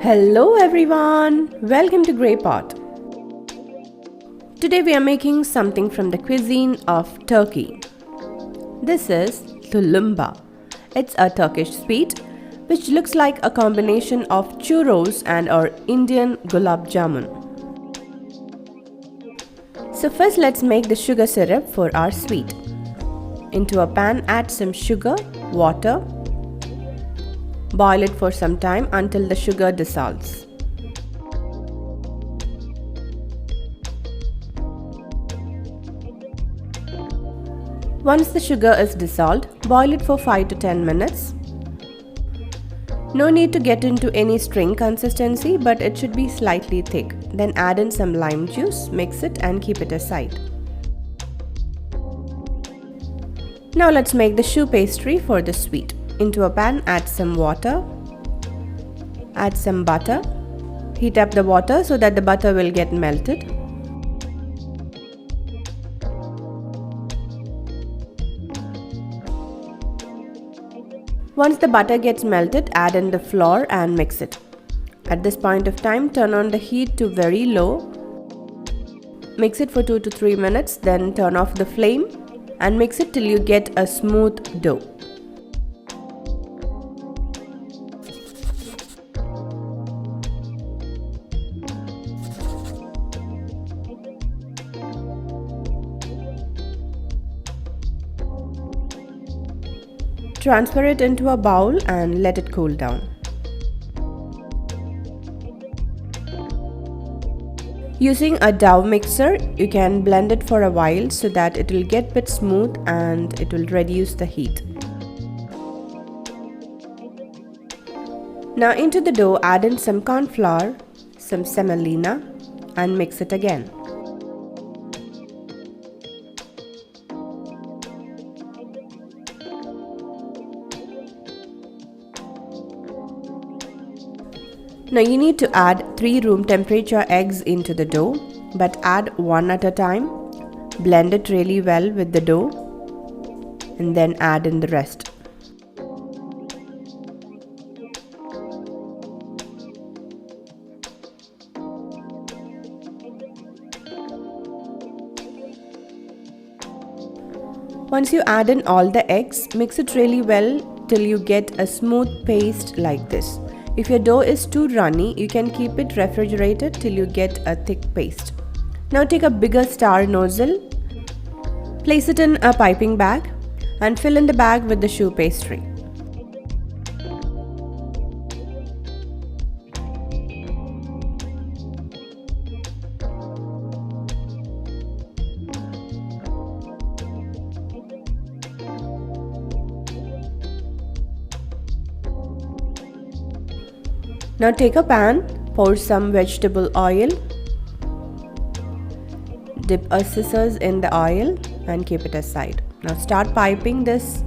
Hello everyone, welcome to Grey Pot. Today we are making something from the cuisine of Turkey. This is Tulumba. It's a Turkish sweet which looks like a combination of churros and our Indian gulab jamun. So first let's make the sugar syrup for our sweet. Into a pan add some sugar, water. Boil it for some time until the sugar dissolves. Once the sugar is dissolved, boil it for 5 to 10 minutes. No need to get into any string consistency, but it should be slightly thick. Then add in some lime juice, mix it and keep it aside. Now let's make the choux pastry for the sweet. Into a pan add some water, add some butter. Heat up the water so that the butter will get melted. Once the butter gets melted, add in the flour and mix it. At this point of time, turn on the heat to very low. Mix it for 2 to 3 minutes, then turn off the flame and mix it till you get a smooth dough. Transfer it into a bowl and let it cool down. Using a dough mixer, you can blend it for a while so that it will get a bit smooth and it will reduce the heat. Now into the dough add in some cornflour, some semolina and mix it again. Now you need to add 3 room temperature eggs into the dough, but add one at a time. Blend it really well with the dough and then add in the rest. Once you add in all the eggs, mix it really well till you get a smooth paste like this. If your dough is too runny, you can keep it refrigerated till you get a thick paste. Now take a bigger star nozzle, place it in a piping bag and fill in the bag with the choux pastry. Now take a pan, pour some vegetable oil, dip a scissors in the oil and keep it aside. Now start piping this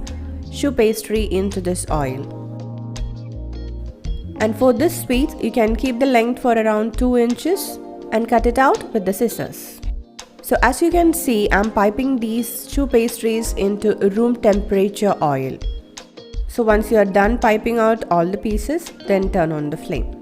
choux pastry into this oil. And for this sweet, you can keep the length for around 2 inches and cut it out with the scissors. So as you can see, I'm piping these choux pastries into room temperature oil. So once you are done piping out all the pieces, then turn on the flame.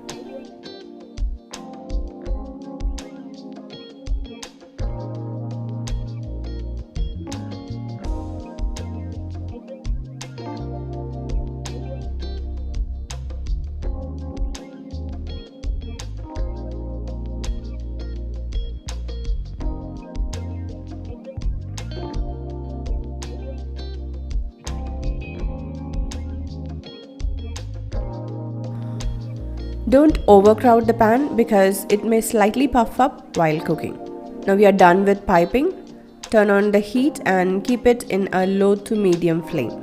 Don't overcrowd the pan because it may slightly puff up while cooking. Now we are done with piping. Turn on the heat and keep it in a low to medium flame.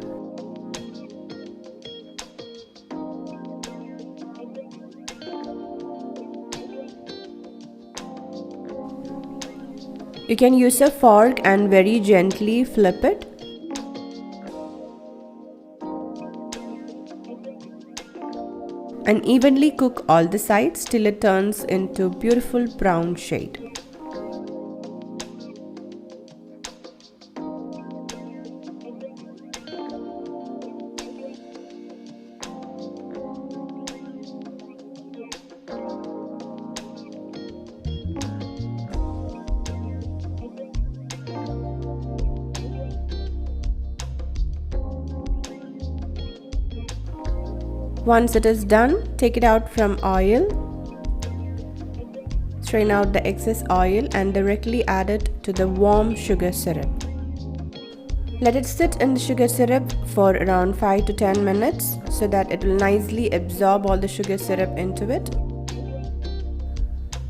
You can use a fork and very gently flip it. And evenly cook all the sides till it turns into beautiful brown shade. Once it is done, take it out from oil. Strain out the excess oil and directly add it to the warm sugar syrup. Let it sit in the sugar syrup for around 5 to 10 minutes so that it will nicely absorb all the sugar syrup into it.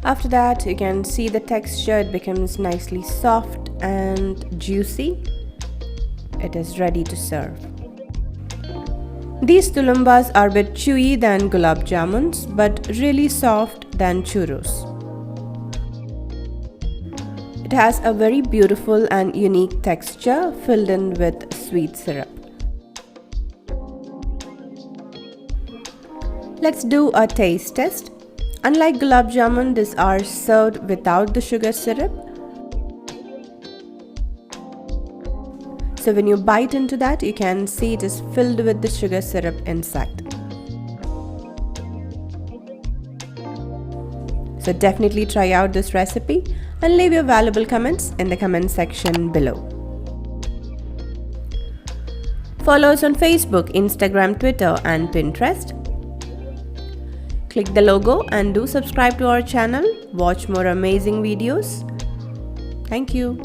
After that, you can see the texture, it becomes nicely soft and juicy. It is ready to serve. These tulumbas are a bit chewy than gulab jamuns but really soft than churros. It has a very beautiful and unique texture filled in with sweet syrup. Let's do a taste test. Unlike gulab jamun, these are served without the sugar syrup. So when you bite into that, you can see it is filled with the sugar syrup inside. So definitely try out this recipe and leave your valuable comments in the comment section below. Follow us on Facebook, Instagram, Twitter and Pinterest. Click the logo and do subscribe to our channel. Watch more amazing videos. Thank you.